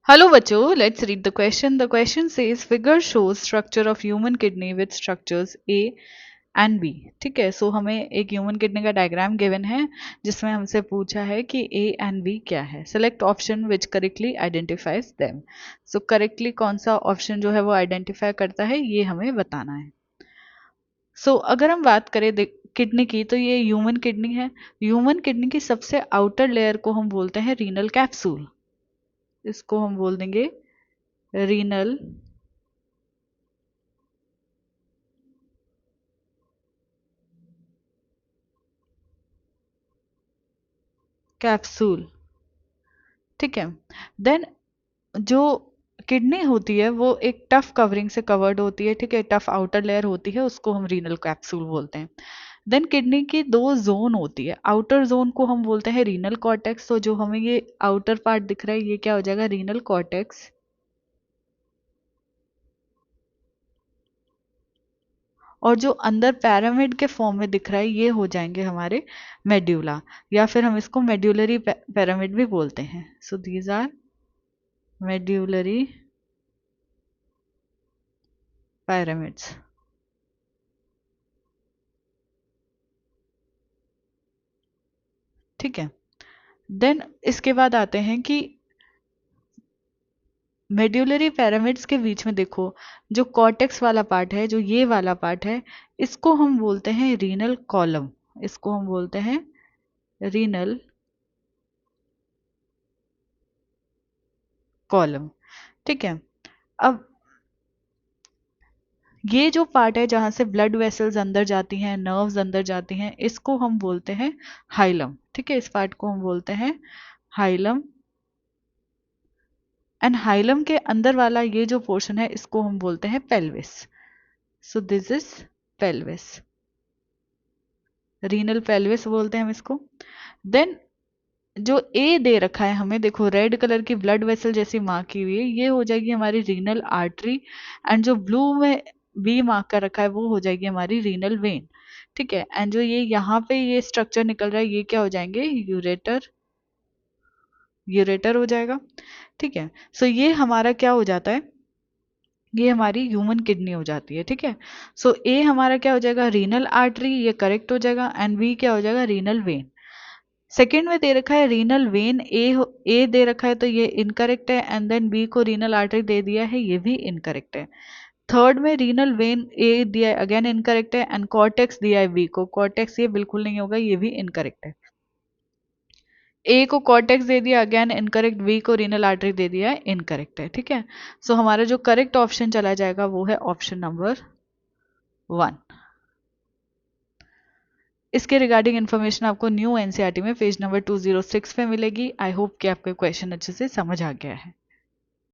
Hello बच्चों, let's read the question. The question says figure shows structure of human kidney with structures A and B. ठीक है, सो हमें एक human kidney का diagram given है जिसमें हमसे पूछा है कि A एंड B क्या है. Select option which correctly identifies them. So correctly कौन सा ऑप्शन जो है वो आइडेंटिफाई करता है ये हमें बताना है. सो अगर हम बात करें किडनी की तो ये ह्यूमन किडनी है. ह्यूमन किडनी की सबसे आउटर लेयर को हम बोलते हैं रीनल कैप्सूल. इसको हम बोल देंगे रीनल कैप्सूल. ठीक है. देन जो किडनी होती है वो एक टफ कवरिंग से कवर्ड होती है. ठीक है, टफ आउटर लेयर होती है, उसको हम रीनल कैप्सूल बोलते हैं. देन किडनी की दो जोन होती है. आउटर जोन को हम बोलते हैं रीनल कॉर्टेक्स. तो जो हमें ये आउटर पार्ट दिख रहा है ये क्या हो जाएगा, रीनल कॉर्टेक्स. और जो अंदर पैरामिड के फॉर्म में दिख रहा है ये हो जाएंगे हमारे मेड्यूला, या फिर हम इसको मेड्यूलरी पैरामिड भी बोलते हैं. So these are medullary pyramids. ठीक है. देन इसके बाद आते हैं कि मेड्यूलरी पैरामिड्स के बीच में देखो जो कॉर्टेक्स वाला पार्ट है, जो ये वाला पार्ट है, इसको हम बोलते हैं रीनल कॉलम. इसको हम बोलते हैं रीनल कॉलम. ठीक है. अब ये जो पार्ट है जहां से ब्लड वेसल्स अंदर जाती हैं, नर्व्स अंदर जाती हैं, इसको हम बोलते हैं हाइलम. ठीक है, इस पार्ट को हम बोलते हैं हाइलम. एंड हाइलम के अंदर वाला ये जो पोर्शन है इसको हम बोलते हैं pelvis. So this is pelvis, renal pelvis बोलते हैं हम इसको. देन जो ए दे रखा है हमें, देखो रेड कलर की ब्लड वेसल जैसी मार्क की हुई है, ये हो जाएगी हमारी रीनल आर्टरी. एंड जो ब्लू में बी मार्क कर रखा है वो हो जाएगी हमारी रीनल वेन. ठीक है. एंड जो ये यहाँ पे ये स्ट्रक्चर निकल रहा है ये क्या हो जाएंगे, यूरेटर. यूरेटर हो जाएगा. ठीक है. सो ये हमारा क्या हो जाता है, ये हमारी ह्यूमन किडनी हो जाती है. ठीक है. सो ए हमारा क्या हो जाएगा, रीनल आर्टरी, ये करेक्ट हो जाएगा. एंड बी क्या हो जाएगा, रीनल वेन. सेकेंड में दे रखा है रीनल वेन, ए दे रखा है तो ये इनकरेक्ट है. एंड देन बी को रीनल आर्टरी दे दिया है, ये भी इनकरेक्ट है. थर्ड में रीनल वेन ए दिया है, अगेन इनकरेक्ट है. एंड कॉर्टेक्स दिया है बी को, कॉर्टेक्स ये बिल्कुल नहीं होगा, ये भी इनकरेक्ट है. ए को कॉर्टेक्स दे दिया, अगेन इनकरेक्ट. बी को रीनल आर्टरी दे दिया है, इनकरेक्ट है. ठीक है. सो हमारा जो करेक्ट ऑप्शन चला जाएगा वो है ऑप्शन नंबर 1. इसके रिगार्डिंग इन्फॉर्मेशन आपको न्यू एनसीईआरटी में पेज नंबर 206 पे मिलेगी. आई होप कि आपको क्वेश्चन अच्छे से समझ आ गया है.